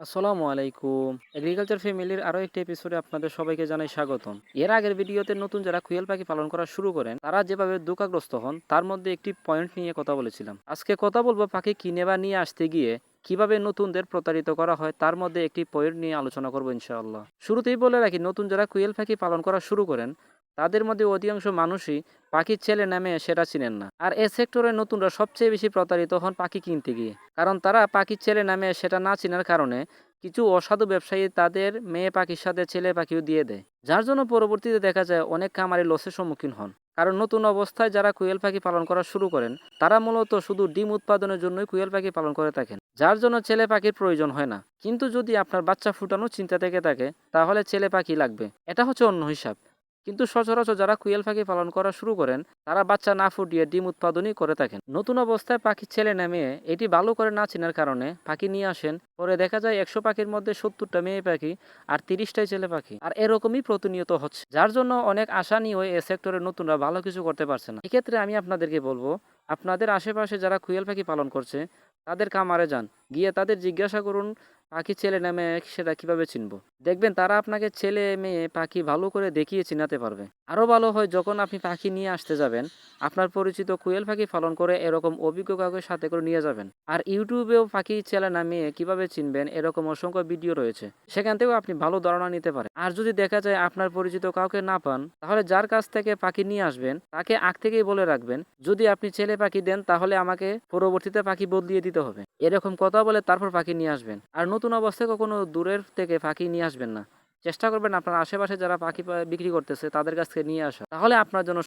আসসালামু আলাইকুম। এগ্রিকালচার ফ্যামিলির আরো একটি এপিসোডে আপনাদের সবাইকে জানাই স্বাগতম। এর আগের ভিডিওতে নতুন যারা কুয়েল পাখি পালন করা শুরু করেন তারা যেভাবে দুঃখগ্রস্ত হন তার মধ্যে একটি পয়েন্ট নিয়ে কথা বলেছিলাম। আজকে কথা বলবো পাখি কিনে বা নিয়ে আসতে গিয়ে কিভাবে নতুনদের প্রতারিত করা হয় তার মধ্যে একটি পয়েন্ট নিয়ে আলোচনা করবো ইনশাআল্লাহ। শুরুতেই বলে রাখি, নতুন যারা কুয়েল পাখি পালন করা শুরু করেন তাদের মধ্যে অধিকাংশ মানুষই পাখির ছেলে নামে সেটা চিনেন না। আর এ সেক্টরে নতুনরা সবচেয়ে বেশি প্রতারিত হন পাখি কিনতে গিয়ে, কারণ তারা পাখির ছেলে নামে সেটা না চেনার কারণে কিছু অসাধু ব্যবসায়ী তাদের মেয়ে পাখির সাথে ছেলে পাখিও দিয়ে দেয়, যার জন্য পরবর্তীতে দেখা যায় অনেক খামারি লসের সম্মুখীন হন। কারণ নতুন অবস্থায় যারা কুয়েল পাখি পালন করা শুরু করেন তারা মূলত শুধু ডিম উৎপাদনের জন্যই কুয়েল পাখি পালন করে থাকেন, যার জন্য ছেলে পাখির প্রয়োজন হয় না। কিন্তু যদি আপনার বাচ্চা ফুটানোর চিন্তা থেকে থাকে তাহলে ছেলে পাখি লাগবে, এটা হচ্ছে অন্য হিসাব। কিন্তু সচরাচর যারা কুয়েল পাখি পালন করা শুরু করেন তারা বাচ্চা না ফুটিয়ে ডিম উৎপাদনই করে থাকেন। নতুন অবস্থায় পাখির ছেলে নামিয়ে এটি ভালো করে না চেনার কারণে পাখি নিয়ে আসেন, পরে দেখা যায় 100 পাখির মধ্যে 70টা মেয়ে পাখি আর 30টাই ছেলে পাখি। আর এরকমই প্রতিনিয়ত হচ্ছে, যার জন্য অনেক আশা নিয়েও এ সেক্টরে নতুনরা ভালো কিছু করতে পারছে না। এক্ষেত্রে আমি আপনাদেরকে বলবো, আপনাদের আশেপাশে যারা কুয়েল পাখি পালন করছে তাদের খামারে যান, গিয়ে তাদের জিজ্ঞাসা করুন পাখি ছেলে না মেয়ে সেটা কিভাবে চিনবো। দেখবেন তারা আপনাকে ছেলে মেয়ে পাখি ভালো করে দেখিয়ে চিনাতে পারবে। আরো ভালো হয় যখন আপনি পাখি নিয়ে আসতে যাবেন, আপনার পরিচিত কুয়েল পাখি পালন করে এরকম অভিজ্ঞ কাউকে সাথে করে নিয়ে যাবেন। আর ইউটিউবেও পাখি ছেলে না মেয়ে কিভাবে চিনবেন এরকম অসংখ্য ভিডিও রয়েছে, সেখান থেকেও আপনি ভালো ধারণা নিতে পারেন। আর যদি দেখা যায় আপনার পরিচিত কাউকে না পান, তাহলে যার কাছ থেকে পাখি নিয়ে আসবেন তাকে আগ থেকেই বলে রাখবেন, যদি আপনি ছেলে পাখি দেন তাহলে আমাকে পরবর্তীতে পাখি বদলিয়ে দিতে হবে, এরকম কথা বলে তারপর পাখি নিয়ে আসবেন। আর নতুন অবস্থায় কখনো দূরের থেকে পাখি নিয়ে আসবেন না, চেষ্টা করবেন আপনার আশেপাশে যারা পাখি বিক্রি করতেছে তাদের কাছ থেকে নিয়ে আসা, তাহলে আপনার জন্য